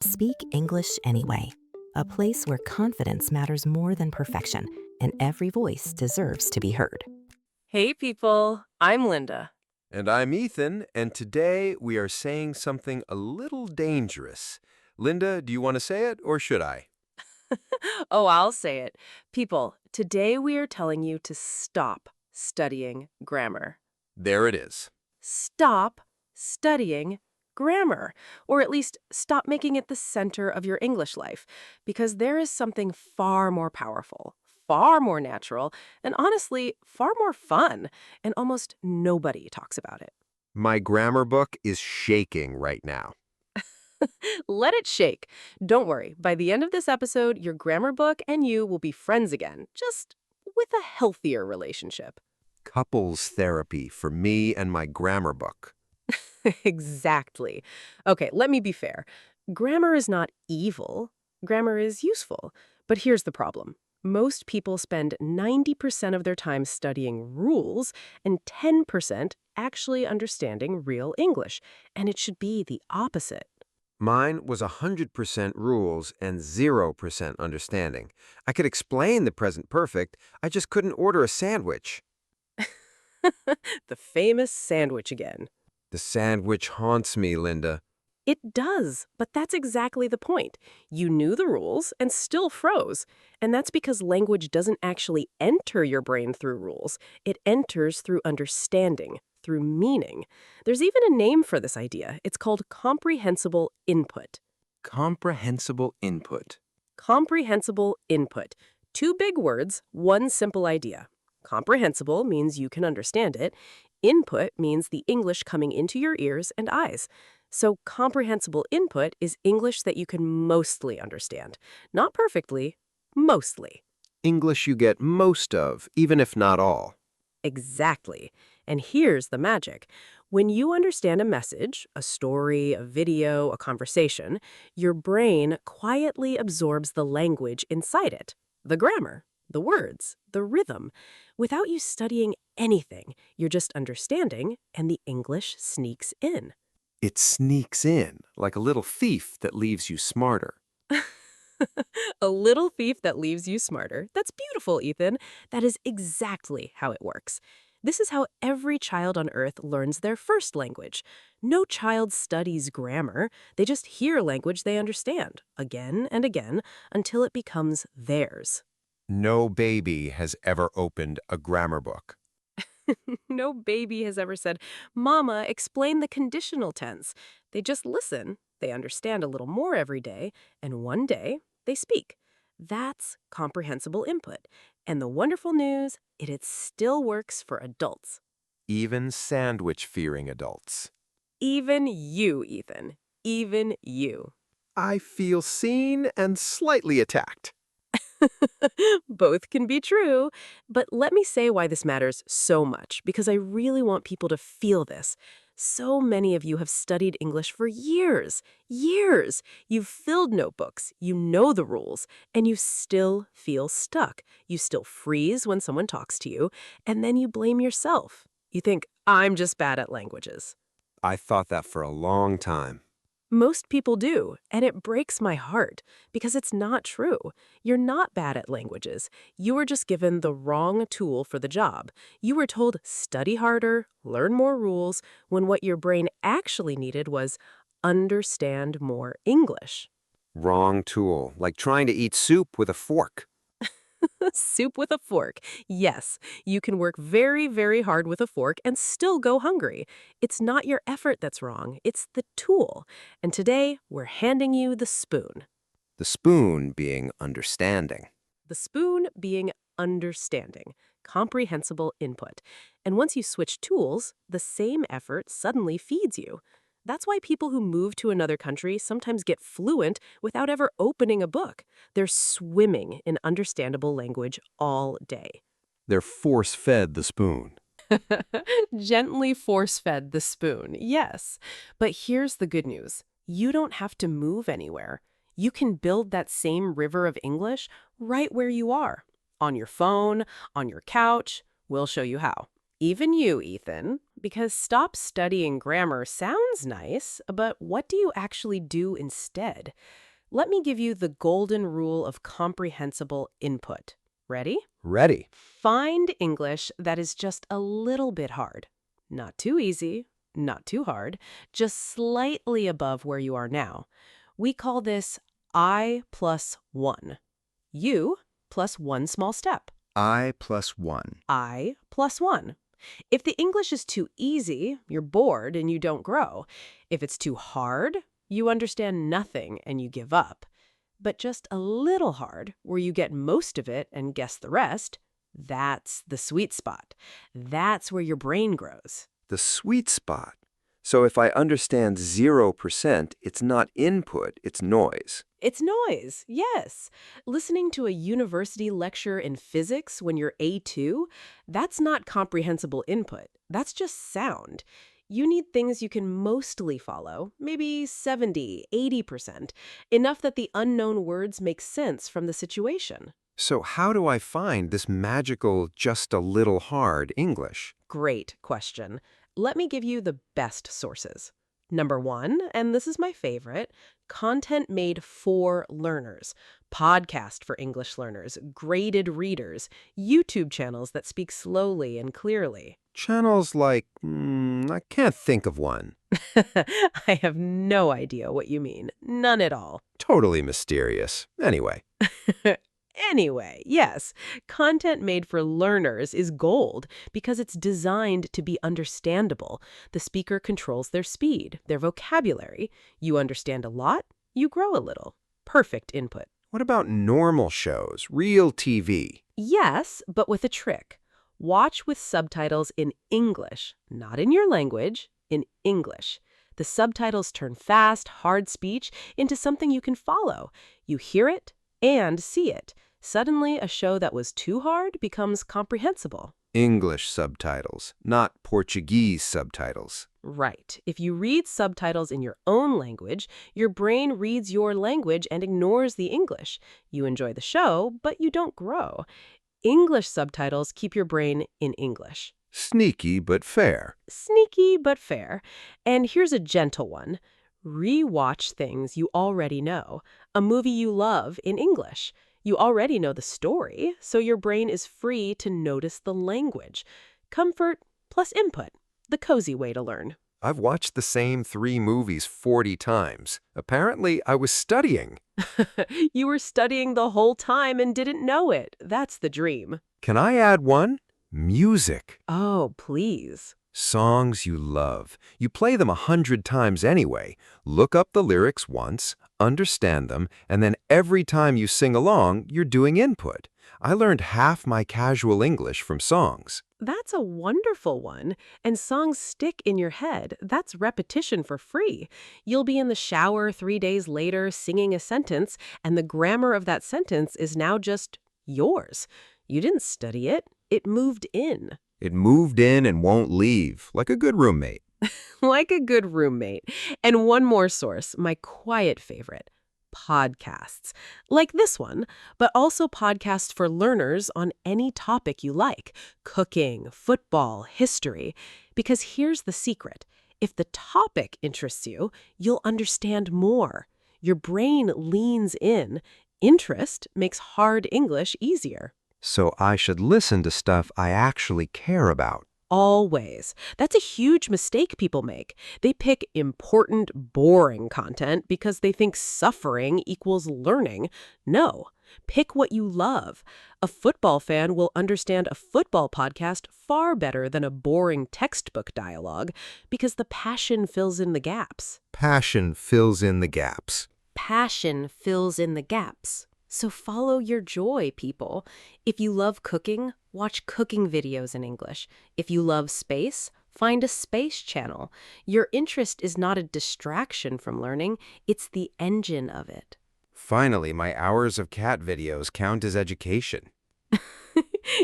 Speak English anyway, a place where confidence matters more than perfection, and every voice deserves to be heard. Hey people, I'm Linda. And I'm Ethan, and today we are saying something a little dangerous. Linda, do you want to say it, or should I? Oh, I'll say it. People, today we are telling you to stop studying grammar. There it is. Stop studying grammar, or at least stop making it the center of your English life, because there is something far more powerful, far more natural, and honestly, far more fun, and almost nobody talks about it. My grammar book is shaking right now. Let it shake. Don't worry, by the end of this episode, your grammar book and you will be friends again, just with a healthier relationship. Couples therapy for me and my grammar book. Exactly. Okay, let me be fair. Grammar is not evil. Grammar is useful. But here's the problem. Most people spend 90% of their time studying rules and 10% actually understanding real English. And it should be the opposite. Mine was 100% rules and 0% understanding. I could explain the present perfect, I just couldn't order a sandwich. The famous sandwich again. The sandwich haunts me, Linda. It does, but that's exactly the point. You knew the rules and still froze. And that's because language doesn't actually enter your brain through rules. It enters through understanding, through meaning. There's even a name for this idea. It's called comprehensible input. Comprehensible input. Comprehensible input. Two big words, one simple idea. Comprehensible means you can understand it. Input means the English coming into your ears and eyes. So comprehensible input is English that you can mostly understand. Not perfectly, mostly. English you get most of, even if not all. Exactly. And here's the magic. When you understand a message, a story, a video, a conversation, your brain quietly absorbs the language inside it, the grammar, the words, the rhythm. Without you studying anything, you're just understanding, and the English sneaks in. It sneaks in like a little thief that leaves you smarter. A little thief that leaves you smarter. That's beautiful, Ethan. That is exactly how it works. This is how every child on Earth learns their first language. No child studies grammar. They just hear language they understand, again and again, until it becomes theirs. No baby has ever opened a grammar book. No baby has ever said, "Mama, explain the conditional tense." They just listen, they understand a little more every day, and one day they speak. That's comprehensible input. And the wonderful news, it still works for adults. Even sandwich-fearing adults. Even you, Ethan. Even you. I feel seen and slightly attacked. Both can be true. But let me say why this matters so much, because I really want people to feel this. So many of you have studied English for years. Years. You've filled notebooks, you know the rules, and you still feel stuck. You still freeze when someone talks to you, and then you blame yourself. You think, I'm just bad at languages. I thought that for a long time. Most people do, and it breaks my heart because it's not true. You're not bad at languages. You were just given the wrong tool for the job. You were told, study harder, learn more rules, when what your brain actually needed was understand more English. Wrong tool, like trying to eat soup with a fork. Soup with a fork. Yes, you can work very, very hard with a fork and still go hungry. It's not your effort that's wrong, it's the tool. And today, we're handing you the spoon. The spoon being understanding. The spoon being understanding, comprehensible input. And once you switch tools, the same effort suddenly feeds you. That's why people who move to another country sometimes get fluent without ever opening a book. They're swimming in understandable language all day. They're force-fed the spoon. Gently force-fed the spoon, yes. But here's the good news. You don't have to move anywhere. You can build that same river of English right where you are. On your phone, on your couch. We'll show you how. Even you, Ethan, because stop studying grammar sounds nice, but what do you actually do instead? Let me give you the golden rule of comprehensible input. Ready? Ready. Find English that is just a little bit hard. Not too easy, not too hard, just slightly above where you are now. We call this I plus one. You plus one small step. I plus 1. I plus one. If the English is too easy, you're bored and you don't grow. If it's too hard, you understand nothing and you give up. But just a little hard, where you get most of it and guess the rest, that's the sweet spot. That's where your brain grows. The sweet spot. So if I understand 0%, it's not input, it's noise. It's noise, yes. Listening to a university lecture in physics when you're A2, that's not comprehensible input. That's just sound. You need things you can mostly follow, maybe 70, 80%, enough that the unknown words make sense from the situation. So how do I find this magical, just a little hard English? Great question. Let me give you the best sources. Number one, and this is my favorite, content made for learners, podcast for English learners, graded readers, YouTube channels that speak slowly and clearly. Channels like, I can't think of one. I have no idea what you mean. None at all. Totally mysterious. Anyway. Anyway, yes, content made for learners is gold because it's designed to be understandable. The speaker controls their speed, their vocabulary. You understand a lot, you grow a little. Perfect input. What about normal shows, real TV? Yes, but with a trick. Watch with subtitles in English, not in your language, in English. The subtitles turn fast, hard speech into something you can follow. You hear it and see it. Suddenly, a show that was too hard becomes comprehensible. English subtitles, not Portuguese subtitles. Right. If you read subtitles in your own language, your brain reads your language and ignores the English. You enjoy the show, but you don't grow. English subtitles keep your brain in English. Sneaky but fair. Sneaky but fair. And here's a gentle one. Rewatch things you already know. A movie you love in English. You already know the story, so your brain is free to notice the language. Comfort plus input, the cozy way to learn. I've watched the same 3 movies 40 times. Apparently, I was studying. You were studying the whole time and didn't know it. That's the dream. Can I add one? Music. Oh, please. Songs you love. You play them 100 times anyway. Look up the lyrics once, understand them, and then every time you sing along, you're doing input. I learned half my casual English from songs. That's a wonderful one. And songs stick in your head. That's repetition for free. You'll be in the shower 3 days later singing a sentence, and the grammar of that sentence is now just yours. You didn't study it. It moved in. It moved in and won't leave, like a good roommate. Like a good roommate. And one more source, my quiet favorite, podcasts. Like this one, but also podcasts for learners on any topic you like, cooking, football, history. Because here's the secret. If the topic interests you, you'll understand more. Your brain leans in. Interest makes hard English easier. So I should listen to stuff I actually care about. Always. That's a huge mistake people make. They pick important, boring content because they think suffering equals learning. No. Pick what you love. A football fan will understand a football podcast far better than a boring textbook dialogue because the passion fills in the gaps. Passion fills in the gaps. Passion fills in the gaps. So follow your joy, people. If you love cooking, watch cooking videos in English. If you love space, find a space channel. Your interest is not a distraction from learning, it's the engine of it. Finally, my hours of cat videos count as education.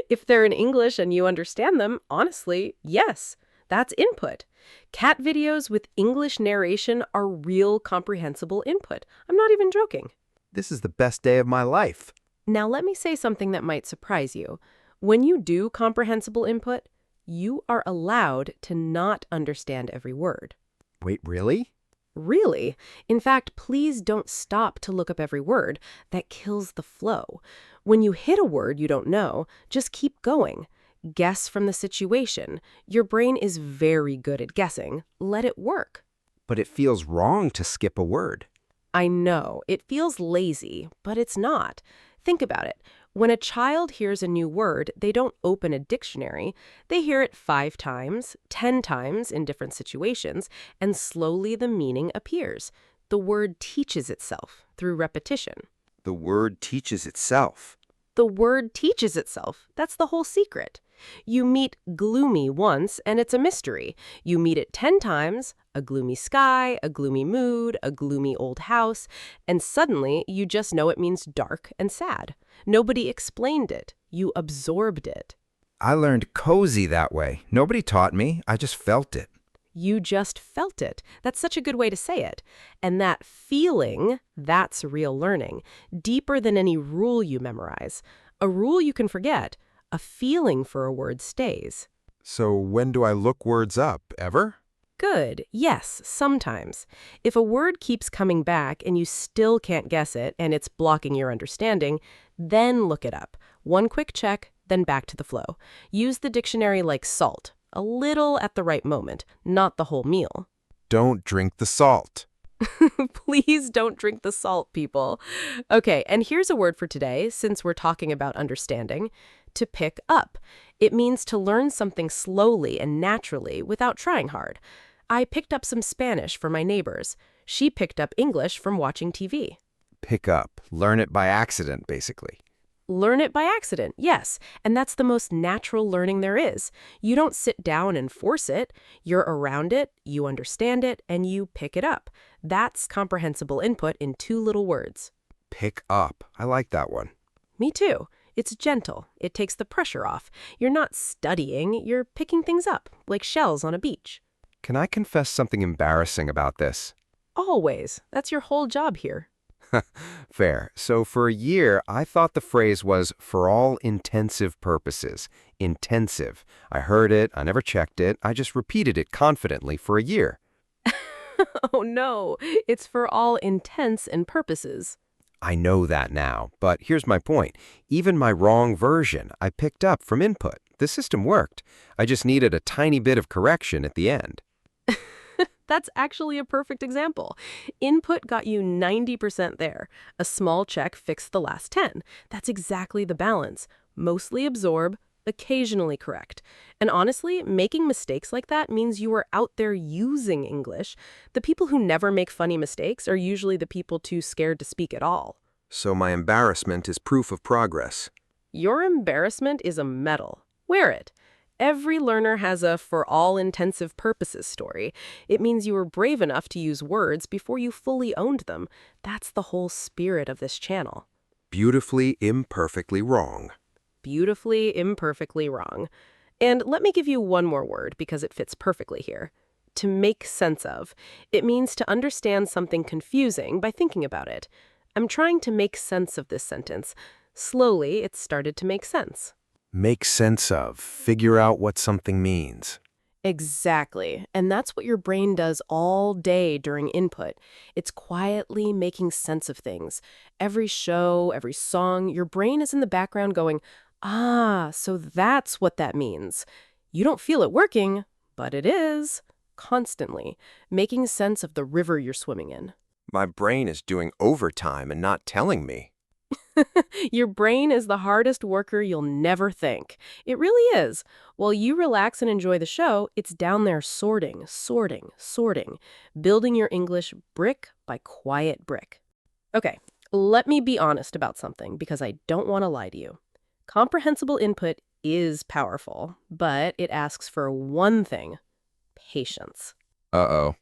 If they're in English and you understand them, honestly, yes, that's input. Cat videos with English narration are real comprehensible input. I'm not even joking. This is the best day of my life. Now let me say something that might surprise you. When you do comprehensible input, You are allowed to not understand every word. Wait, really? Really? In fact, please don't stop to look up every word. That kills the flow. When you hit a word you don't know, just keep going. Guess from the situation. Your brain is very good at guessing. Let it work. But it feels wrong to skip a word. I know, it feels lazy, but it's not. Think about it. When a child hears a new word, they don't open a dictionary. They hear it 5 times, 10 times in different situations, and slowly the meaning appears. The word teaches itself through repetition. The word teaches itself. The word teaches itself. That's the whole secret. You meet gloomy once, and it's a mystery. You meet it 10 times, a gloomy sky, a gloomy mood, a gloomy old house, and suddenly you just know it means dark and sad. Nobody explained it. You absorbed it. I learned cozy that way. Nobody taught me. I just felt it. You just felt it. That's such a good way to say it. And that feeling, that's real learning, deeper than any rule you memorize. A rule you can forget. A feeling for a word stays. So when do I look words up? Ever? Good. Yes, sometimes. If a word keeps coming back and you still can't guess it and it's blocking your understanding, then look it up. One quick check, then back to the flow. Use the dictionary like salt. A little at the right moment, not the whole meal. Don't drink the salt. Please don't drink the salt, people. Okay, and here's a word for today, since we're talking about understanding. To pick up. It means to learn something slowly and naturally without trying hard. I picked up some Spanish for my neighbors. She picked up English from watching TV. Pick up. Learn it by accident, basically. Learn it by accident, yes, and that's the most natural learning there is. You don't sit down and force it. You're around it, you understand it, and you pick it up. That's comprehensible input in 2 little words. Pick up. I like that one. Me too. It's gentle. It takes the pressure off. You're not studying, you're picking things up, like shells on a beach. Can I confess something embarrassing about this? Always. That's your whole job here. Fair. So for a year, I thought the phrase was for all intensive purposes. Intensive. I heard it, I never checked it, I just repeated it confidently for a year. Oh no, it's for all intents and purposes. I know that now, but here's my point. Even my wrong version, I picked up from input. The system worked. I just needed a tiny bit of correction at the end. That's actually a perfect example. Input got you 90% there. A small check fixed the last 10. That's exactly the balance. Mostly absorb, occasionally correct. And honestly, making mistakes like that means you are out there using English. The people who never make funny mistakes are usually the people too scared to speak at all. So my embarrassment is proof of progress. Your embarrassment is a medal. Wear it. Every learner has a for all intensive purposes story. It means you were brave enough to use words before you fully owned them. That's the whole spirit of this channel. Beautifully, imperfectly wrong. Beautifully, imperfectly wrong. And let me give you one more word because it fits perfectly here. To make sense of. It means to understand something confusing by thinking about it. I'm trying to make sense of this sentence. Slowly, it started to make sense. Make sense of. Figure out what something means. Exactly. And that's what your brain does all day during input. It's quietly making sense of things. Every show, every song, your brain is in the background going, ah, so that's what that means. You don't feel it working, but it is. Constantly. Making sense of the river you're swimming in. My brain is doing overtime and not telling me. Your brain is the hardest worker you'll never think. It really is. While you relax and enjoy the show, it's down there sorting, building your English brick by quiet brick. Okay, let me be honest about something because I don't want to lie to you. Comprehensible input is powerful, but it asks for one thing: patience. Uh-oh.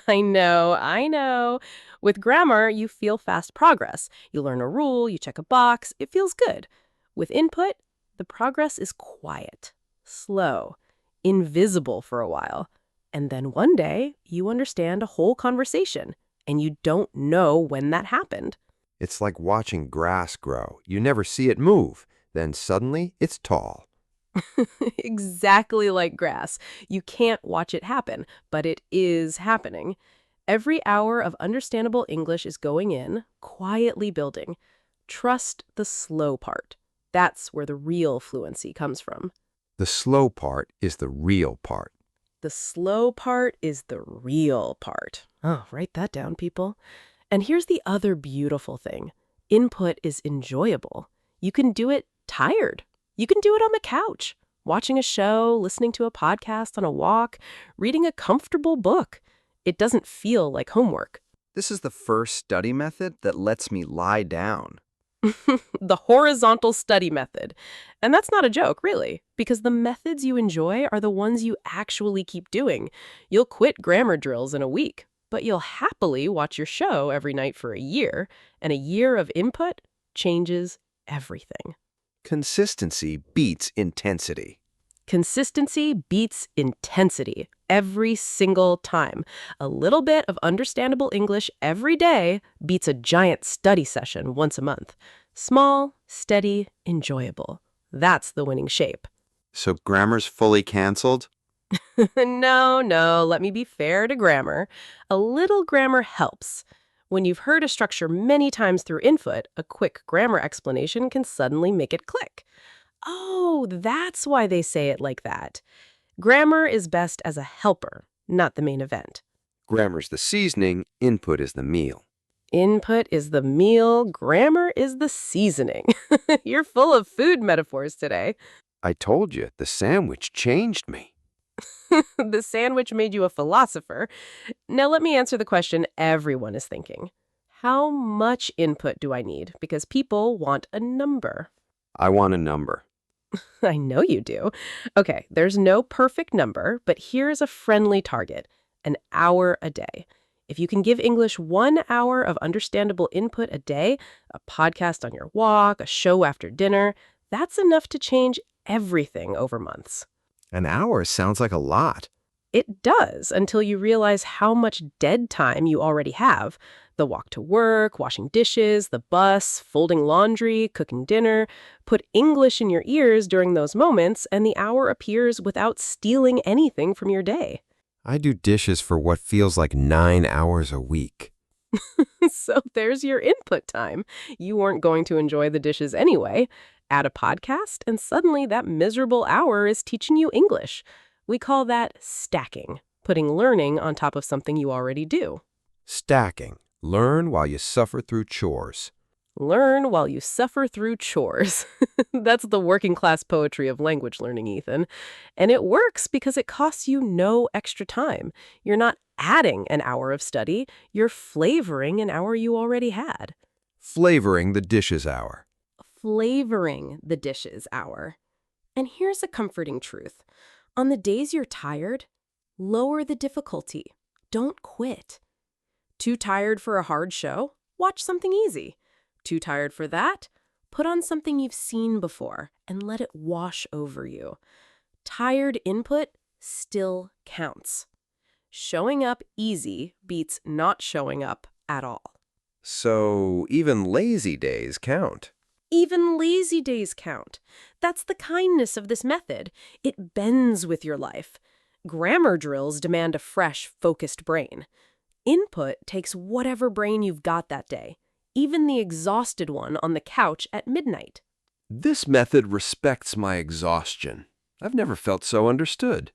I know. With grammar, you feel fast progress. You learn a rule, you check a box, it feels good. With input, the progress is quiet, slow, invisible for a while. And then one day, you understand a whole conversation, and you don't know when that happened. It's like watching grass grow. You never see it move. Then suddenly, it's tall. Exactly like grass. You can't watch it happen, but it is happening. Every hour of understandable English is going in, quietly building. Trust the slow part. That's where the real fluency comes from. The slow part is the real part. The slow part is the real part. Oh, write that down, people. And here's the other beautiful thing. Input is enjoyable. You can do it tired. You can do it on the couch, watching a show, listening to a podcast on a walk, reading a comfortable book. It doesn't feel like homework. This is the first study method that lets me lie down. The horizontal study method. And that's not a joke, really, because the methods you enjoy are the ones you actually keep doing. You'll quit grammar drills in a week, but you'll happily watch your show every night for a year, and a year of input changes everything. Consistency beats intensity. Consistency beats intensity every single time. A little bit of understandable English every day beats a giant study session once a month. Small, steady, enjoyable. That's the winning shape. So grammar's fully canceled? No, let me be fair to grammar. A little grammar helps. When you've heard a structure many times through input, a quick grammar explanation can suddenly make it click. Oh, that's why they say it like that. Grammar is best as a helper, not the main event. Grammar's the seasoning, input is the meal. Input is the meal, grammar is the seasoning. You're full of food metaphors today. I told you, the sandwich changed me. The sandwich made you a philosopher. Now let me answer the question everyone is thinking. How much input do I need? Because people want a number. I want a number. I know you do. Okay, there's no perfect number, but here's a friendly target, an hour a day. If you can give English 1 hour of understandable input a day, a podcast on your walk, a show after dinner, that's enough to change everything over months. An hour sounds like a lot. It does, until you realize how much dead time you already have. The walk to work, washing dishes, the bus, folding laundry, cooking dinner. Put English in your ears during those moments, and the hour appears without stealing anything from your day. I do dishes for what feels like 9 hours a week. So there's your input time. You weren't going to enjoy the dishes anyway. Add a podcast, and suddenly that miserable hour is teaching you English. We call that stacking, putting learning on top of something you already do. Stacking. Learn while you suffer through chores. Learn while you suffer through chores. That's the working class poetry of language learning, Ethan. And it works because it costs you no extra time. You're not adding an hour of study, you're flavoring an hour you already had. Flavoring the dishes hour. Flavoring the dishes hour. And here's a comforting truth. On the days you're tired, lower the difficulty. Don't quit. Too tired for a hard show? Watch something easy. Too tired for that? Put on something you've seen before and let it wash over you. Tired input still counts. Showing up easy beats not showing up at all. So even lazy days count. Even lazy days count. That's the kindness of this method. It bends with your life. Grammar drills demand a fresh, focused brain. Input takes whatever brain you've got that day, even the exhausted one on the couch at midnight. This method respects my exhaustion. I've never felt so understood.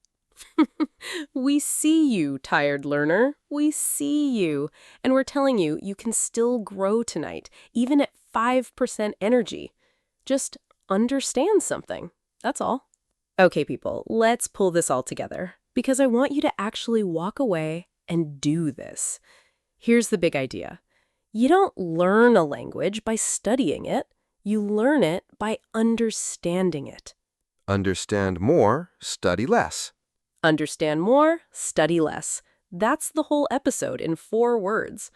We see you, tired learner. We see you. And we're telling you, you can still grow tonight, even at 5% energy. Just understand something. That's all. Okay, people, let's pull this all together, because I want you to actually walk away and do this. Here's the big idea. You don't learn a language by studying it. You learn it by understanding it. Understand more, study less. Understand more, study less. That's the whole episode in 4 words.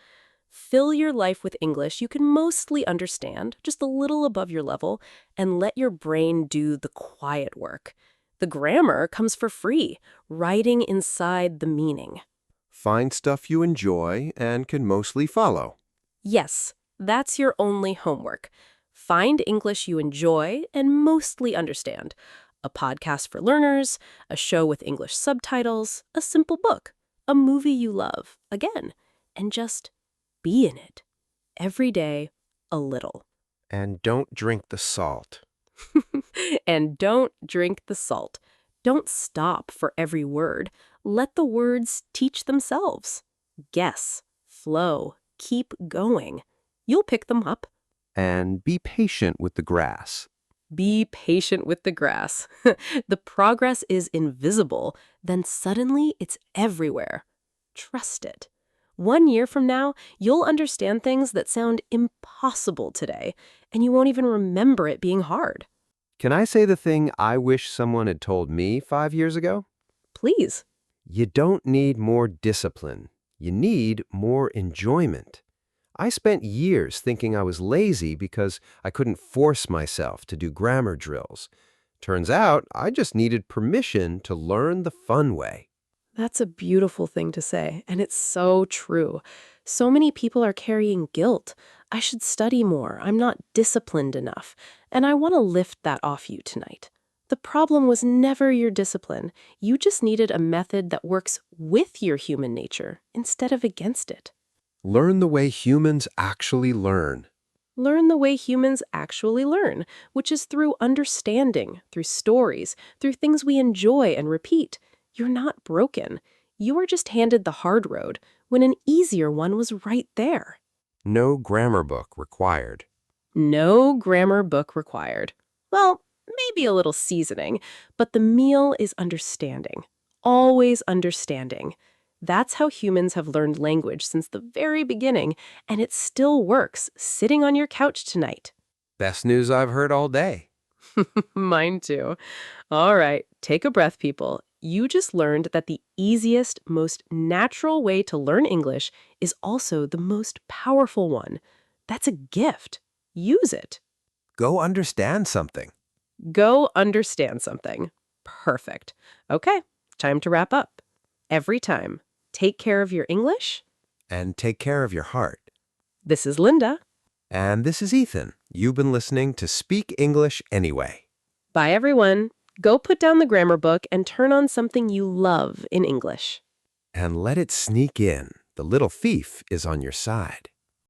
Fill your life with English you can mostly understand, just a little above your level, and let your brain do the quiet work. The grammar comes for free, writing inside the meaning. Find stuff you enjoy and can mostly follow. Yes, that's your only homework. Find English you enjoy and mostly understand. A podcast for learners, a show with English subtitles, a simple book, a movie you love, again, and just be in it. Every day, a little. And don't drink the salt. And don't drink the salt. Don't stop for every word. Let the words teach themselves. Guess, flow, keep going. You'll pick them up. And be patient with the grass. Be patient with the grass. The progress is invisible, then suddenly it's everywhere. Trust it. 1 year from now, you'll understand things that sound impossible today, and you won't even remember it being hard. Can I say the thing I wish someone had told me 5 years ago? Please. You don't need more discipline. You need more enjoyment. I spent years thinking I was lazy because I couldn't force myself to do grammar drills. Turns out I just needed permission to learn the fun way. That's a beautiful thing to say, and it's so true. So many people are carrying guilt. I should study more. I'm not disciplined enough. And I want to lift that off you tonight. The problem was never your discipline. You just needed a method that works with your human nature instead of against it. Learn the way humans actually learn. Learn the way humans actually learn, which is through understanding, through stories, through things we enjoy and repeat. You're not broken. You were just handed the hard road when an easier one was right there. No grammar book required. No grammar book required. Well, maybe a little seasoning, but the meal is understanding. Always understanding. That's how humans have learned language since the very beginning, and it still works sitting on your couch tonight. Best news I've heard all day. Mine too. All right, take a breath, people. You just learned that the easiest, most natural way to learn English is also the most powerful one. That's a gift. Use it. Go understand something. Go understand something. Perfect. Okay, time to wrap up. Every time, take care of your English. And take care of your heart. This is Linda. And this is Ethan. You've been listening to Speak English Anyway. Bye, everyone. Go put down the grammar book and turn on something you love in English. And let it sneak in. The little thief is on your side.